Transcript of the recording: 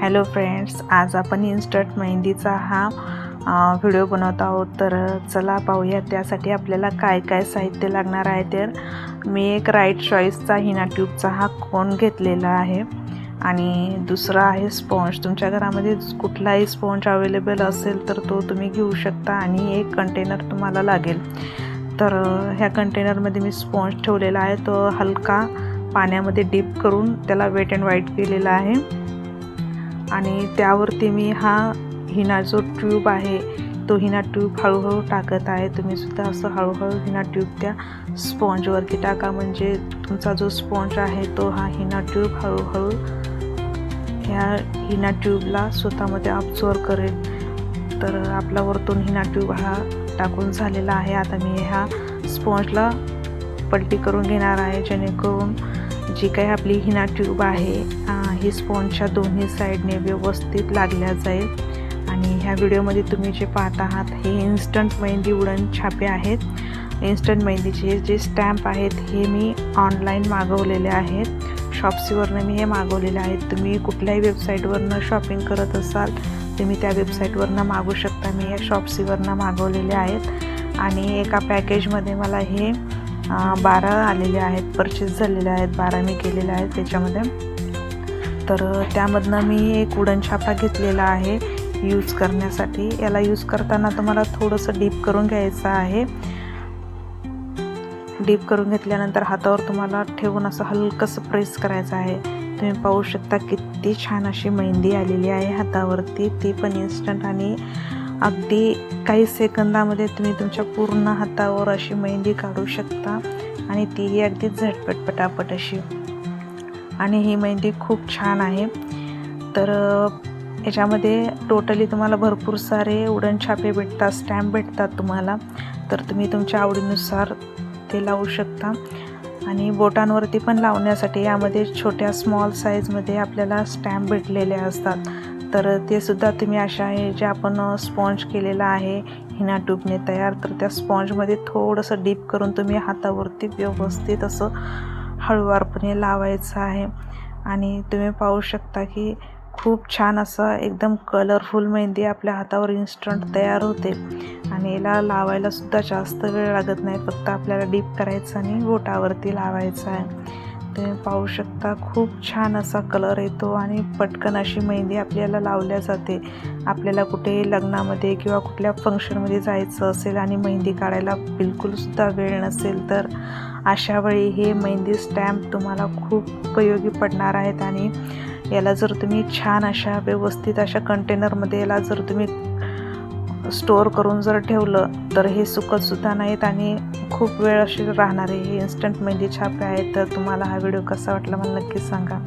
Hello friends, आज आपण instant मेहंदीचा हा व्हिडिओ बनवत आहोत. तर चला पाहूया त्यासाठी आपल्याला काय काय साहित्य लागणार आहे. तर मी एक राईट चॉईसचा हिना ट्यूबचा हा कोन घेतलेला आहे आणि दुसरा आहे स्पॉन्ज. तुमच्या घरामध्ये कुठलाही स्पॉन्ज अवेलेबल असेल तर तो तुम्ही घेऊ शकता आणि एक कंटेनर तुम्हाला लागेल. तर ह्या कंटेनरमध्ये मी स्पॉन्ज ठेवलेला आहे. तो हलका पाण्यामध्ये डीप करून त्याला वेट अँड वाईट केलेला आहे आणि त्यावरती मी हा हिना जो ट्यूब आहे तो हिना ट्यूब हळूहळू टाकत आहे. तुम्ही सुद्धा असं हळूहळू हिना ट्यूब त्या स्पॉन्जवरती टाका, म्हणजे तुमचा जो स्पॉन्ज आहे तो हा हिना ट्यूब हळूहळू ह्या हिना ट्यूबला स्वतःमध्ये अब्झॉर्ब करेल. तर आपला वरतून हिना ट्यूब हा टाकून झालेला आहे. आता मी ह्या स्पॉन्जला पलटी करून घेणार आहे, जेणेकरून जी काही आपली हिना ट्यूब आहे ही स्पॉन्जच्या दोन्ही साईडने व्यवस्थित लागल्या जाईल. आणि ह्या व्हिडिओमध्ये तुम्ही जे पाहत आहात हे इन्स्टंट मेहंदी वुडन छापे आहेत. इन्स्टंट मेहंदीचे जे स्टॅम्प आहेत हे मी ऑनलाईन मागवलेले आहेत. शॉप्सीवरनं मी हे मागवलेले आहेत. तुम्ही कुठल्याही वेबसाईटवरनं शॉपिंग करत असाल तुम्ही त्या वेबसाईटवरनं मागवू शकता. मी या शॉप्सीवरनं मागवलेले आहेत आणि एका पॅकेजमध्ये मला हे 12 आलेले आहेत, परचेस झालेले आहेत. 12 मी केलेले आहेत त्याच्यामध्ये. तर त्यामधनं मी एक वुडन छापा घेतलेला आहे यूज करण्यासाठी. याला यूज करताना तुम्हाला थोडंसं डीप करून घ्यायचं आहे. डीप करून घेतल्यानंतर हातावर तुम्हाला ठेवून असं हलकंसं प्रेस करायचं आहे. तुम्ही पाहू शकता किती छान अशी मेहंदी आलेली आहे हातावरती, ती पण इन्स्टंट. आणि अगदी काही सेकंदामध्ये तुम्ही तुमच्या पूर्ण हातावर अशी मेहंदी काढू शकता आणि तीही अगदी झटपट पटापट अशी. आणि ही मेहंदी खूप छान आहे. तर याच्यामध्ये टोटली तुम्हाला भरपूर सारे वुडन छापे भेटतात, स्टॅम्प भेटतात तुम्हाला. तर तुम्ही तुमच्या आवडीनुसार ते लावू शकता. आणि बोटांवरती पण लावण्यासाठी यामध्ये छोट्या स्मॉल साईजमध्ये आपल्याला स्टॅम्प भेटलेले असतात. तर ते सुद्धा तुम्ही अशा आहे जे आपण स्पॉन्ज केलेला आहे हिना ट्यूबने तयार, तर त्या स्पॉन्जमध्ये थोडंसं डीप करून तुम्ही हातावरती व्यवस्थित असं हळूवारपणे लावायचं आहे. आणि तुम्ही पाहू शकता की खूप छान असं एकदम कलरफुल मेहंदी आपल्या हातावर इन्स्टंट तयार होते. आणि याला लावायला सुद्धा जास्त वेळ लागत नाही, फक्त आपल्याला डीप करायचं आणि बोटावरती लावायचं आहे. तुम्ही पाहू शकता खूप छान असा कलर येतो आणि पटकन अशी मेहंदी आपल्याला लावल्या जाते. आपल्याला कुठे लग्नामध्ये किंवा कुठल्या फंक्शनमध्ये जायचं असेल आणि मेहंदी काढायला बिलकुलसुद्धा वेळ नसेल तर अशा वेळी हे मेहंदी स्टॅम्प तुम्हाला खूप उपयोगी पडणार आहेत. आणि याला जर तुम्ही छान अशा व्यवस्थित अशा कंटेनरमध्ये याला जर तुम्ही स्टोअर करून जर ठेवलं तर हे सुकतसुद्धा नाहीत आणि खूप वेळ असे राहणारे हे इन्स्टंट मेहंदी छापे आहेत. तर तुम्हाला हा व्हिडिओ कसा वाटला मला नक्की सांगा.